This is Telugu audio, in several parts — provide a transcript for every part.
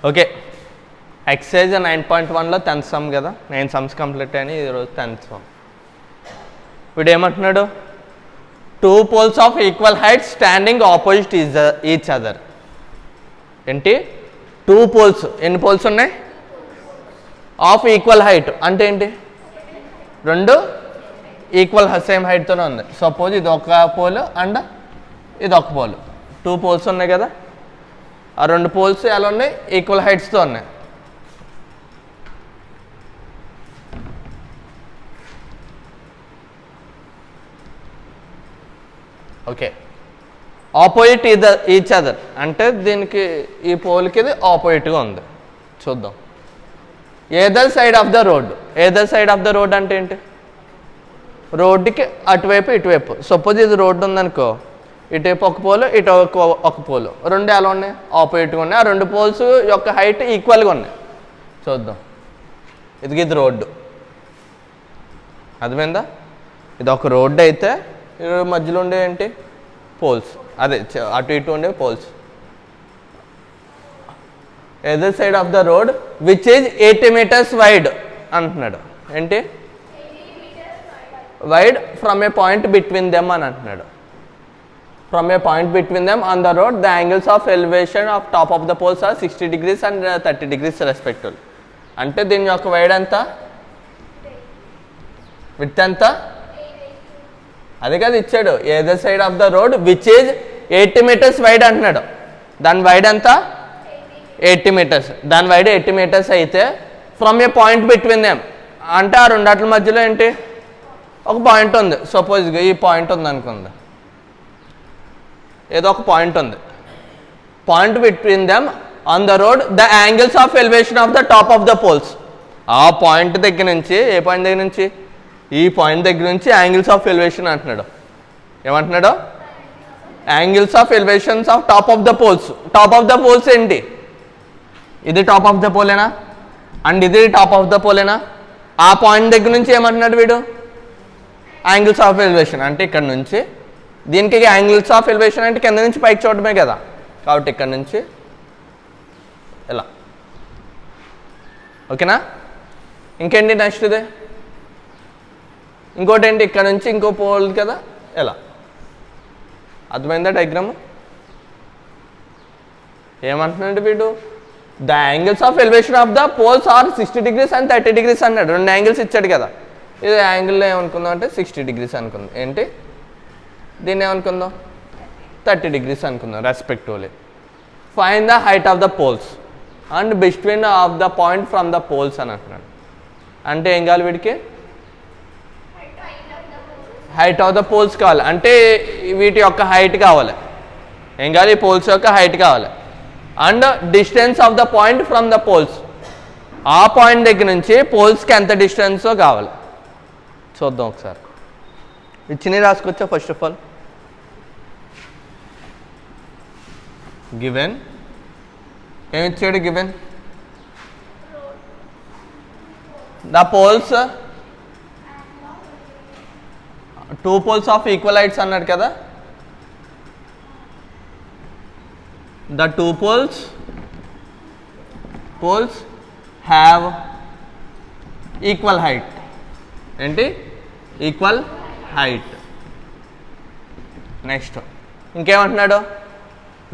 ఓకే, ఎక్సైజ్ 9.1లో 10th సమ్ కదా, 9 sums కంప్లీట్ అని ఈరోజు 10th సమ్. వీడు ఏమంటున్నాడు, 2 poles ఆఫ్ equal height standing opposite each other. ఏంటి 2 poles, ఎన్ని పోల్స్ ఉన్నాయి? ఆఫ్ ఈక్వల్ హైట్ అంటే ఏంటి, రెండు ఈక్వల్ సేమ్ హైట్తోనే ఉంది. సపోజ్ ఇది ఒక పోల్ అండ్ ఇది ఒక పోల్, 2 poles ఉన్నాయి కదా, ఆ 2 poles ఎలా ఉన్నాయి, ఈక్వల్ హైట్స్తో ఉన్నాయి. ఓకే, ఆపోజిట్ ఈచ్ అదర్ అంటే దీనికి ఈ పోల్కి ఇది ఆపోజిట్గా ఉంది. చూద్దాం. Either side of the road, either side of the road అంటే ఏంటి, రోడ్డుకి అటువైపు ఇటువైపు. సపోజ్ ఇది రోడ్డు ఉందనుకో, ఇటువైపు ఒక పోలు ఇటు ఒక పోలు, రెండు ఎలా ఉన్నాయి, ఆపోజిట్గా ఉన్నాయి. ఆ 2 poles యొక్క హైట్ ఈక్వల్గా ఉన్నాయి. చూద్దాం. ఇది రోడ్డు, అర్థమైందా? ఇది ఒక రోడ్డు అయితే మధ్యలో ఉండే ఏంటి, పోల్స్, అదే అటు ఇటు ఉండే poles. Either side of the road which is 80 meters wide అంటున్నాడు. ఏంటి wide from a point between them అని అంటున్నాడు. From a point between them on the road the angles of elevation of top of the poles are 60 degrees and 30 degrees respective. అంటే దీని యొక్క వైడ్ ఎంత, విడ్త్ ఎంత, అదే కదా ఇచ్చాడు. Either side of the road which is 80 meters wide అంటున్నాడు. దాని వైడ్ ఎంత, 80 meters. దాని వైడ్ 80 meters అయితే from a point between them అంటే ఆ రెండాట్ల మధ్యలో ఏంటి, ఒక పాయింట్ ఉంది. సపోజ్ ఈ పాయింట్ ఉంది అనుకుంది, ఏదో ఒక పాయింట్ ఉంది. Point between them on the road the angles of elevation of the top of the poles. ఆ పాయింట్ దగ్గర నుంచి, ఏ పాయింట్ దగ్గర నుంచి, ఈ పాయింట్ దగ్గర నుంచి యాంగిల్స్ ఆఫ్ ఎలివేషన్ అంటున్నాడు. ఏమంటున్నాడు, angles of elevations of top of the poles. Top of the poles ఏంటి, ఇది టాప్ ఆఫ్ ద పోలేనా అండ్ ఇది టాప్ ఆఫ్ ద పోలేనా? ఆ పాయింట్ దగ్గర నుంచి ఏమంటున్నాడు వీడు, యాంగిల్స్ ఆఫ్ ఎలివేషన్ అంటే ఇక్కడ నుంచి దీనికి యాంగిల్స్ ఆఫ్ ఎలివేషన్ అంటే కింద నుంచి పైకి చూడటమే కదా, కాబట్టి ఇక్కడ నుంచి ఇలా. ఓకేనా? ఇంకేంటి నెక్స్ట్ ఇదే, ఇంకోటి ఏంటి, ఇక్కడ నుంచి ఇంకో పోల్ కదా, ఎలా. అర్థమైందా డయాగ్రామ్? ఏమంటున్నాడు వీడు, the angles of elevation of the poles are 60 degrees and 30 degrees అన్నాడు. 2 యాంగిల్స్ ఇచ్చాడు కదా. ఇది యాంగిల్లో ఏమనుకుందాం అంటే 60 degrees అనుకుందాం. ఏంటి, దీన్ని ఏమనుకుందాం, 30 degrees అనుకుందాం respectively. Find the height of the poles and between of the point from the poles అని అంటున్నాడు. అంటే ఏం కావాలి వీడికి, హైట్ ఆఫ్ ద పోల్స్ కావాలి. అంటే వీటి యొక్క హైట్ కావాలి. ఏం కావాలి, ఈ పోల్స్ యొక్క హైట్ కావాలి. And distance of the point from the poles, ఆ పాయింట్ దగ్గర నుంచి పోల్స్కి ఎంత డిస్టెన్సో కావాలి. చూద్దాం ఒకసారి. ఇచ్చినవి రాసుకొచ్చా. ఫస్ట్ ఆఫ్ ఆల్ గివెన్ ఏమి ఇచ్చాడు, గివెన్ ద పోల్స్ 2 poles ఆఫ్ ఈక్వల్ హైట్స్ అన్నాడు కదా. The 2 poles have equal height. ఏంటి, ఈక్వల్ హైట్. నెక్స్ట్ ఇంకేమంటున్నాడు,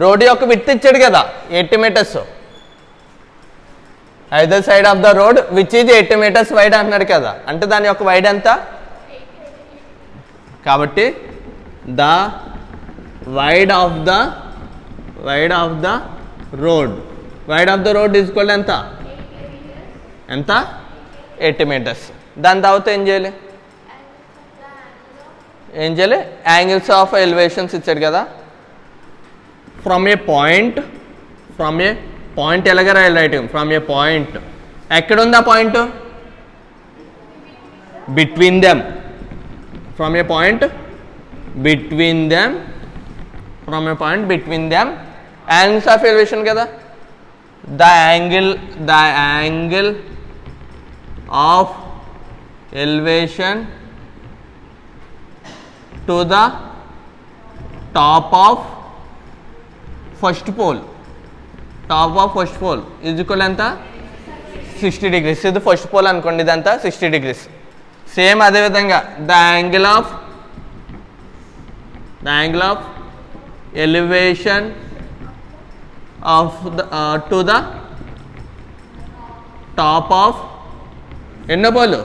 రోడ్డు యొక్క విడ్త్ ఇచ్చాడు కదా 80 meters. Either side of the road which is 80 meters wide అంటున్నాడు కదా. అంటే దాని యొక్క వైడ్ ఎంత, కాబట్టి the wide of the road is equal ఎంత, 80 meters. దాని తర్వాత ఏం చేయాలి, యాంగిల్స్ ఆఫ్ ఎలివేషన్స్ ఇచ్చాడు కదా. ఫ్రమ్ ఏ పాయింట్ ఎలాగ రాయాలి, ఫ్రమ్ ఏ పాయింట్, ఎక్కడ ఉంది ఆ point, between them. From a point between them, angles of elevation కదా. The angle of elevation to the top of first pole top of first pole is equal ఎంత 60 degrees. ఇది ఫస్ట్ పోల్ అనుకోండి, ఇదంతా 60 degrees. సేమ్ అదేవిధంగా the angle of elevation of the to the top of ఎన్నో pole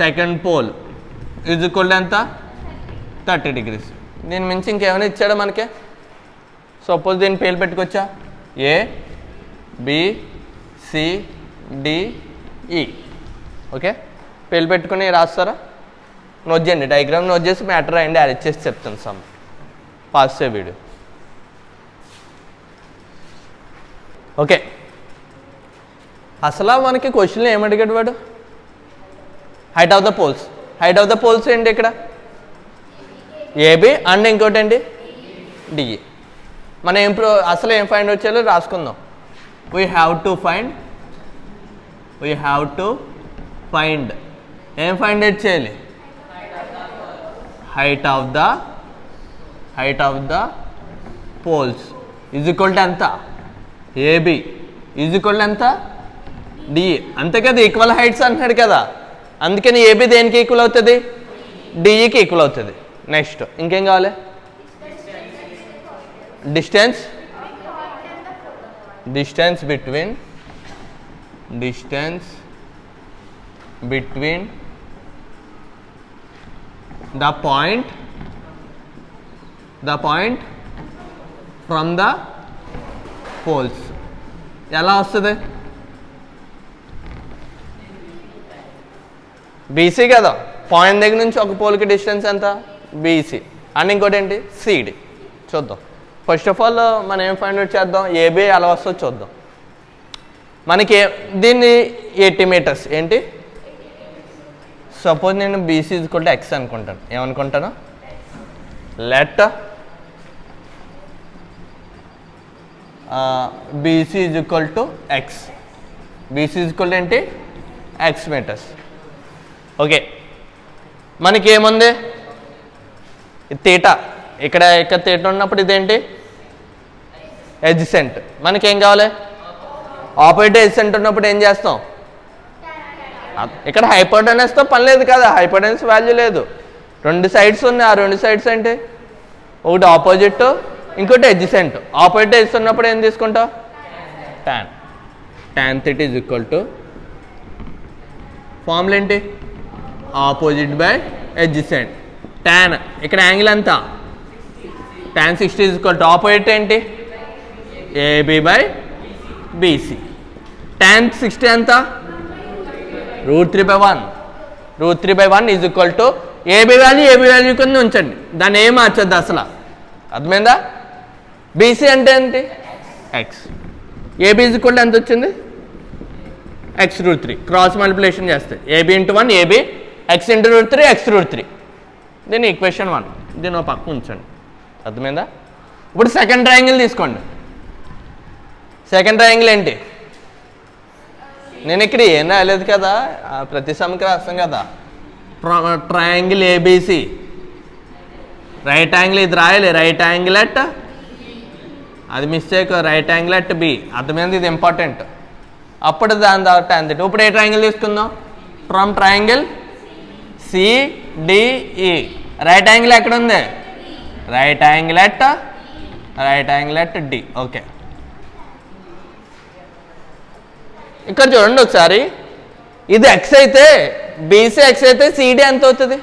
second pole is equal ఎంత 30 degrees. దీని మించి ఇంకేమైనా ఇచ్చాడా మనకి? సపోజ్ దీన్ని పేరు పెట్టుకొచ్చా A B C D E. Okay, పేరు పెట్టుకుని రాస్తారా? నోట్ చేయండి, డయాగ్రామ్ నోట్ చేసి మ్యాటర్ రాయండి, అరేంజ్ చేసి చెప్తాను సమ్ పాస్ చే వీడియో. ఓకే, అసలు మనకి క్వశ్చన్లో ఏమడిగాడు వాడు? Height of the poles. Height of the poles ఏంటి ఇక్కడ? ఏబి అండ్ ఇంకోటి ఏంటి డిఈ. మనం అసలు ఏం ఫైండ్ అవుట్ చేయాలో రాసుకుందాం. వీ హ్యావ్ టు ఫైండ్ ఏం ఫైండ్ అవుట్ చేయాలి? Height of the poles is equal to ఎంత? ఏబి ఈజ్ ఈక్వల్ టు ఎంత? డిఈ. అంతే కదా, ఈక్వల్ హైట్స్ అంటున్నాడు కదా, అందుకని ఏబి దేనికి ఈక్వల్ అవుతుంది? డిఈకి ఈక్వల్ అవుతుంది. నెక్స్ట్ ఇంకేం కావాలి? Distance between the point from the poles ఎలా వస్తుంది? బీసీ కదా, పాయింట్ దగ్గర నుంచి ఒక పోల్కి డిస్టెన్స్ ఎంత? బీసీ. అండ్ ఇంకోటి ఏంటి? సిడి. చూద్దాం. ఫస్ట్ ఆఫ్ ఆల్ మనం ఏం ఫైండ్ అవుట్ చేద్దాం? ఏబి ఎలా వస్తుందో చూద్దాం. మనకి దీన్ని 80 meters ఏంటి? సపోజ్ నేను బీసీ ఈక్వల్ టు ఎక్స్ అనుకుంటాను. ఏమనుకుంటాను? Let BC is equal to x. BC is equal to ఏంటి? X metres. ఓకే, మనకి ఏముంది? తీటా. ఇక్కడ తీటా ఉన్నప్పుడు ఇదేంటి? ఎడ్జసెంట్. మనకేం కావాలి? ఆపోజిట్ ఎడ్జసెంట్ ఉన్నప్పుడు ఏం చేస్తాం? ఇక్కడ హైపోటెనస్తో పని లేదు కదా, హైపోటెనస్ వాల్యూ లేదు. 2 sides ఉన్నాయి. ఆ 2 sides ఏంటి? ఒకటి ఆపోజిట్, ఇంకోటి ఎడ్జసెంట్. ఆపోజిట్ ఎడ్జెస్ ఉన్నప్పుడు ఏం తీసుకుంటావు? tan θ is equal to formula ఏంటి? Opposite by adjacent. tan ఇక్కడ యాంగిల్ ఎంత? tan 60 is equal to opposite ఏంటి? AB by BC. tan 60 ఎంత? √3/1. √3/1 is equal to AB value కింద ఉంచండి, దాన్ని ఏం మార్చొద్దు అసలు. అర్థమైందా? బీసీ అంటే ఏంటి? X. AB is equal to ఎంత వచ్చింది? x√3. క్రాస్ మల్టిప్లికేషన్ చేస్తే AB into 1 AB, x into √3 x√3. దీని ఈక్వేషన్ 1. దీని ఒక పక్క ఉంచండి. అర్థమైందా? ఇప్పుడు సెకండ్ ట్రయాంగిల్ తీసుకోండి. సెకండ్ ట్రయాంగిల్ ఏంటి? నేను ఇక్కడ ఏం రాయలేదు కదా, ప్రతి సమ్కి రాస్తాం కదా. ట్రయాంగిల్ ఏబిసి, రైట్ యాంగిల్ ఇది రాయాలి. రైట్ యాంగిల్ అట్, అది mistake, right angle at B. అర్థమైంది? ఇది ఇంపార్టెంట్. అప్పుడు దాని తర్వాత tan θ. ఇప్పుడు ఏ ట్రయాంగిల్ తీసుకుందాం? From triangle CDE. Right angle ఎక్కడ ఉంది? Right angle at D. Okay, ఇక్కడ చూడండి ఒకసారి. ఇది ఎక్స్ అయితే, బీసీ ఎక్స్ అయితే సిడి ఎంత అవుతుంది?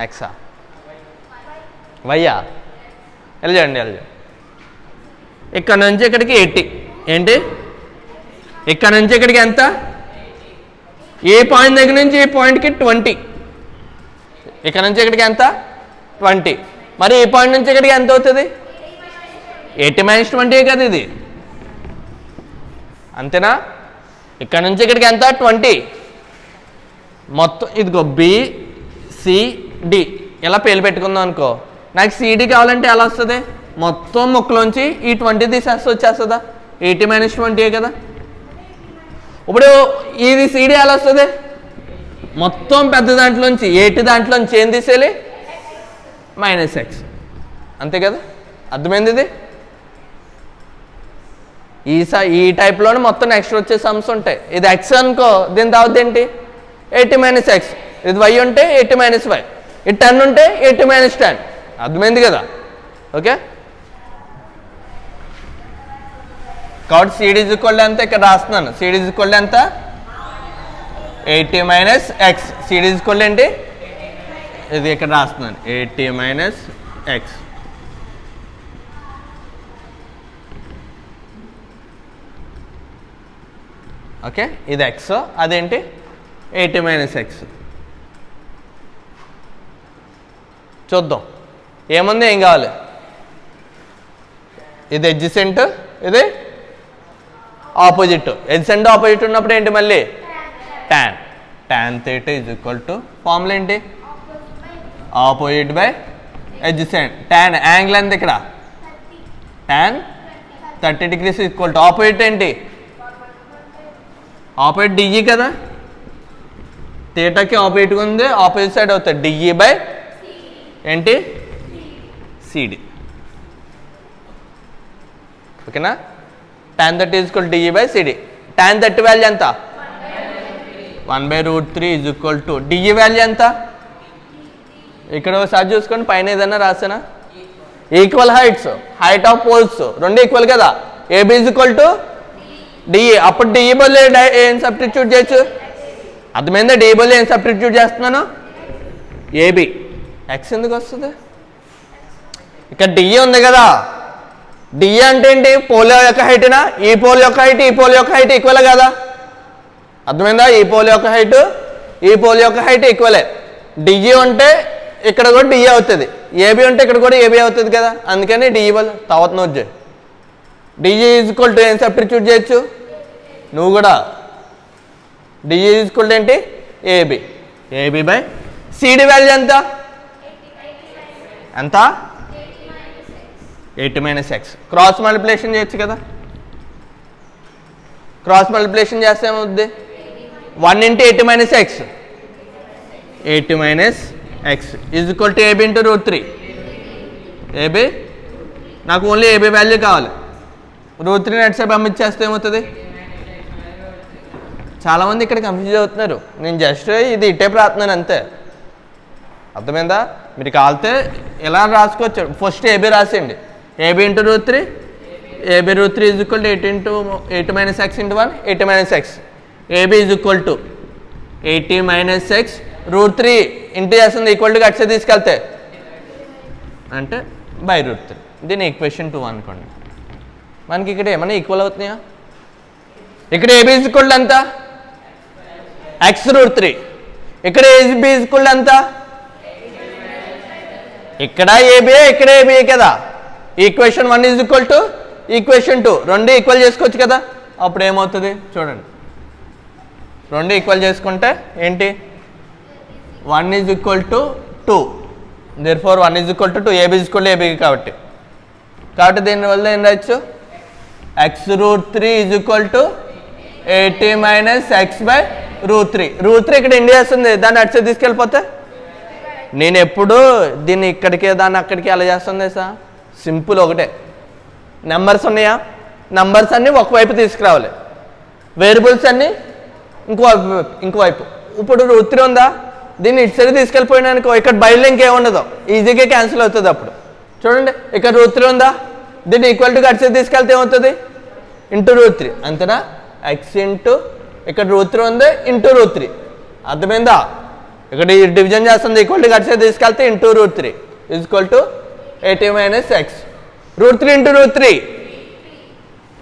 ఎక్సా వైయా? వెళ్ళండి. ఇక్కడ నుంచి ఇక్కడికి 80 ఏంటి? ఇక్కడ నుంచి ఇక్కడికి ఎంత? ఏ పాయింట్ దగ్గర నుంచి ఈ పాయింట్కి 20. ఇక్కడ నుంచి ఇక్కడికి ఎంత? 20. మరి ఈ పాయింట్ నుంచి ఇక్కడికి ఎంత అవుతుంది? 80 - 20 కదా ఇది, అంతేనా? ఇక్కడ నుంచి ఇక్కడికి ఎంత? 20. మొత్తం ఇదిగో బిసిడి ఇలా పేలు పెట్టుకుందాం అనుకో. నాకు సిడి కావాలంటే ఎలా వస్తుంది? మొత్తం ముక్కలోంచి ఈ 20 తీసేస్తే వచ్చేస్తుందా? 80 - 20 కదా. ఇప్పుడు ఇది సిడి ఎలా వస్తుంది? మొత్తం పెద్ద దాంట్లోంచి 80 దాంట్లోంచి ఏం తీసేయాలి? -x. అంతే కదా. అర్థమైంది? ఇది ఈ టైప్లోనే మొత్తం నెక్స్ట్ వచ్చే సమ్స్ ఉంటాయి. ఇది ఎక్స్ అనుకో, దీని తర్వాత ఏంటి 80 - x. ఇది y ఉంటే 80 - y. ఇది 10 ఉంటే 80 - 10. అర్థమైంది కదా? ఓకే, కాబట్టి CD = ఎంత ఇక్కడ రాస్తున్నాను. CD = ఎంత 80 - x. CD = ఏంటి ఇది ఇక్కడ రాస్తున్నాను 80 - x. ఓకే, ఇది x, అదేంటి 80 - x. చూద్దాం ఏముంది, ఏం కావాలి. ఇది ఎడ్జసెంట్, ఇది ఆపోజిట్. ఎడ్జసెంట్ ఆపోజిట్ ఉన్నప్పుడు ఏంటి మళ్ళీ tan θ = ఫార్ములా ఏంటి opposite by adjacent. tan angle ఎంత ఇక్కడ tan 30 degrees = ఆపోజిట్ ఏంటి ఆపోజిట్ డిఈ కదా, థీటాకి ఆపోజిట్గా ఉంది, ఆపోజిట్ సైడ్ అవుతుంది డిఈ బై ఏంటి సిడి. ఓకేనా, tan 30 = DE by CD. tan 30 value ఎంత 1/√3 = డిఈ వాల్యూ ఎంత ఇక్కడ ఒకసారి చూసుకొని పైన ఏదైనా రాసానా. Equal heights, height of poles రెండు ఈక్వల్ కదా. AB = DE. అప్పుడు డిఈ బదులు ఏం సబ్స్టిట్యూట్ చేయొచ్చు, అర్థమైందా? డిఈ బదులు ఏం సబ్స్టిట్యూట్ చేస్తున్నాను ఏబి. ఎక్స్ ఎందుకు వస్తుంది ఇక్కడ డిఈ ఉంది కదా. డిఈ అంటే ఏంటి పోల్ యొక్క హైట్నా, ఈ పోల్ యొక్క హైట్ ఈ పోల్ యొక్క హైట్ ఈక్వల్ కదా. అర్థమైందా? ఈ పోల్ యొక్క హైట్ ఈ పోల్ యొక్క హైట్ ఈక్వలే. డిఈ ఉంటే ఇక్కడ కూడా డిఈ అవుతుంది, ఏబి ఉంటే ఇక్కడ కూడా ఏబి అవుతుంది కదా. అందుకని డిఈ బదులు తర్వాత నోట్ చేయి. డిఈ = ఏం సబ్స్టిట్యూట్ చేయొచ్చు నువ్వు కూడా. డిఈ = ఏంటి AB. AB by CD value ఎంత 80 - x. క్రాస్ మల్టిప్లికేషన్ చేయొచ్చు కదా. క్రాస్ మల్టిప్లికేషన్ చేస్తే ఏమవుద్ది 1 × 80 - x. 80 - x = AB × √3. ఏబి నాకు ఓన్లీ ఏబి వాల్యూ కావాలి. √3 నెట్ సైడ్ పంపించేస్తే ఏమవుతుంది. చాలామంది ఇక్కడ కన్ఫ్యూజ్ అవుతున్నారు. నేను జస్ట్ ఇది ఇటే రాస్తున్నాను అంతే. అర్థమైందా? మీరు కాలితే ఎలా రాసుకోవచ్చు. ఫస్ట్ ఏబి రాసేయండి. AB × √3. AB √3 = 8 × 80 - x × 1 80 - x. AB = 80 - x √3 into చేస్తుంది ఈక్వల్ టు అట్సే తీసుకెళ్తే అంటే బై √3. దీని ఈక్వేషన్ 2 అనుకోండి. మనకి ఇక్కడ ఏమన్నా ఈక్వల్ అవుతున్నాయా? ఇక్కడ ఏబి = ఎంత x √3. ఇక్కడ ఏబి = ఎంత ఇక్కడ ఏబిఏ ఇక్కడ ఏబిఏ కదా. ఈక్వేషన్ 1 = ఈక్వేషన్ 2 రెండు ఈక్వల్ చేసుకోవచ్చు కదా. అప్పుడు ఏమవుతుంది చూడండి. రెండు ఈక్వల్ చేసుకుంటే ఏంటి 1 = 2. therefore 1 = 2. ఏబి = ఏబి కాబట్టి దీనివల్ల ఏం రాయొచ్చు x √3 = 80 - x / √3. √3 ఇక్కడ ఇండియా వస్తుంది, దాన్ని అట్సే తీసుకెళ్ళిపోతే నేను ఎప్పుడు దీన్ని ఇక్కడికే దాన్ని అక్కడికి ఎలా చేస్తుంది సార్ సింపుల్ ఒకటే. నెంబర్స్ ఉన్నాయా, నెంబర్స్ అన్నీ ఒకవైపు తీసుకురావాలి, వేరియబుల్స్ అన్నీ ఇంకోవైపు. ఇప్పుడు √3 ఉందా, దీన్ని ఇటు సైడ్ తీసుకెళ్ళిపోయినానుకో ఇక్కడ బయలు ఇంకేముండదు, ఈజీగా క్యాన్సిల్ అవుతుంది. అప్పుడు చూడండి ఇక్కడ √3 ఉందా, దీన్ని ఈక్వల్ టు అటు సైడ్ తీసుకెళ్తే ఏమవుతుంది ఇంటూ √3 అంతేనా. x ఇంటూ ఇక్కడ √3 ఉంది ఇంటూ √3. అర్థమైందా? ఇక్కడ ఈ డివిజన్ చేస్తుంది ఈక్వల్ టు అటు సైడ్ తీసుకెళ్తే into √3 = 80 - x. √3 into √3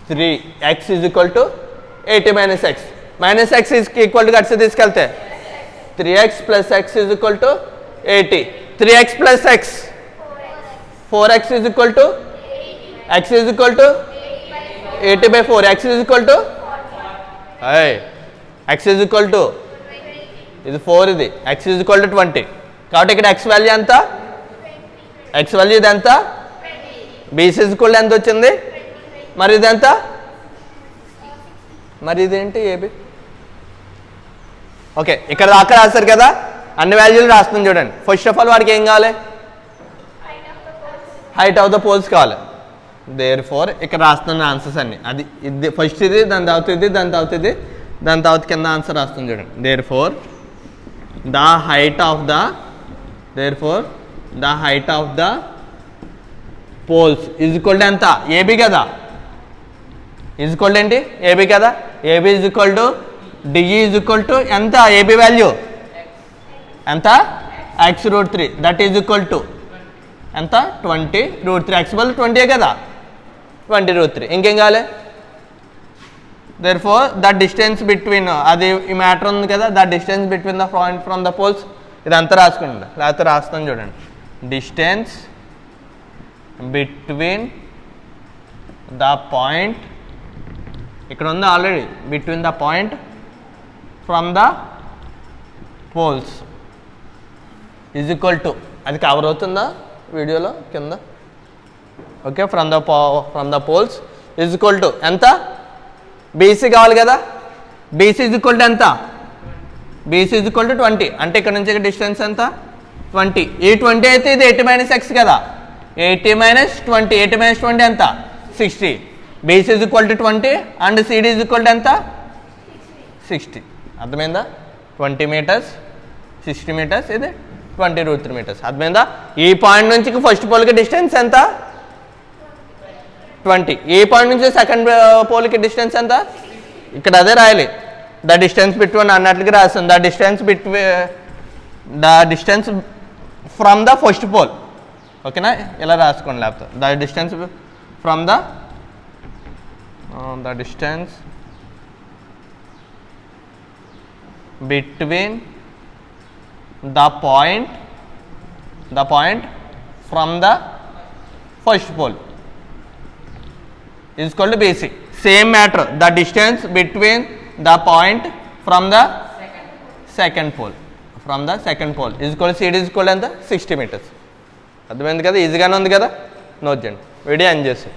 3. x = 80 - x. -x equal to అటు సైడ్ తీసుకెళ్తే 3x + x = 80. 3x + x 4x = x = 80/4. x = x = ఇది 4 ఇది x = 20. కాబట్టి ఇక్కడ x వాల్యూ ఎంత x వాల్యూ ఇది ఎంత BC = ఎంత వచ్చింది మరి ఇది ఎంత మరి ఇదేంటి ఏబి. ఓకే ఇక్కడ దాకా రాస్తారు కదా, అన్ని వాల్యూలు రాస్తుంది చూడండి. ఫస్ట్ ఆఫ్ ఆల్ వాడికి ఏం కావాలి హైట్ ఆఫ్ ద పోల్స్ కావాలి. దేర్ ఫోర్ ఇక్కడ రాస్తున్న ఆన్సర్స్ అన్ని అది ఇది ఫస్ట్ ఇది దాని తర్వాత ఇది దాని తర్వాత ఇది దాని తర్వాత కింద ఆన్సర్ రాస్తుంది చూడండి. Therefore the height of the poles is equal to ఎంత? ఏబీ కదా, ఈజ్ ఈక్వల్ టు ఏంటి? ఏబీ కదా. AB is equal to DE is equal to ఎంత? ఏబీ వాల్యూ ఎంత? x√3 that is equal to ఎంత? 20√3. x బదులు 20 కదా, 20√3. ఇంకేం కావాలి? Therefore the distance between అది ఈ మ్యాటర్ ఉంది కదా, the distance between the point from the poles ఇదంతా రాసుకోండి, లేకపోతే రాస్తాను చూడండి. డిస్టెన్స్ బిట్వీన్ ద పాయింట్ ఇక్కడ ఉంది already, between the point from the poles is equal to అది కవర్ అవుతుందా వీడియోలో కింద? Okay, from the poles is equal to ఎంత? బీసీ కావాలి కదా, బీసీ ఈజ్ ఈక్వల్ టు ఎంత? BC is equal to 20. అంటే ఇక్కడ నుంచి డిస్టెన్స్ ఎంత? 20. ఈ 20 అయితే ఇది 80 - x కదా, 80 - 20. 80 - 20 ఎంత? 60. BC is equal to 20 and CD is equal to ఎంత? 60. అర్థమైందా? 20 మీటర్స్, 60 మీటర్స్, ఇది 20√3 మీటర్స్. అర్థమైందా? ఈ పాయింట్ నుంచి ఫస్ట్ పోల్కి డిస్టెన్స్ ఎంత? 20. ఈ పాయింట్ నుంచి సెకండ్ పోల్కి డిస్టెన్స్ ఎంత? ఇక్కడ అదే రాయాలి, ద డిస్టెన్స్ బిట్వీన్ అన్నట్లుగా రాస్తుంది. The distance from the first pole. ఓకేనా? ఇలా రాసుకోండి. లేకపోతే the distance from the distance between the point from the first pole is equal to BC. Same matter, the distance between the point from the second pole is equal to CD is equal to 60 meters. అర్థమైంది కదా, ఈజీగానే ఉంది కదా. నోట్ చేయండి, వీడియో ఎండ్ చేసి.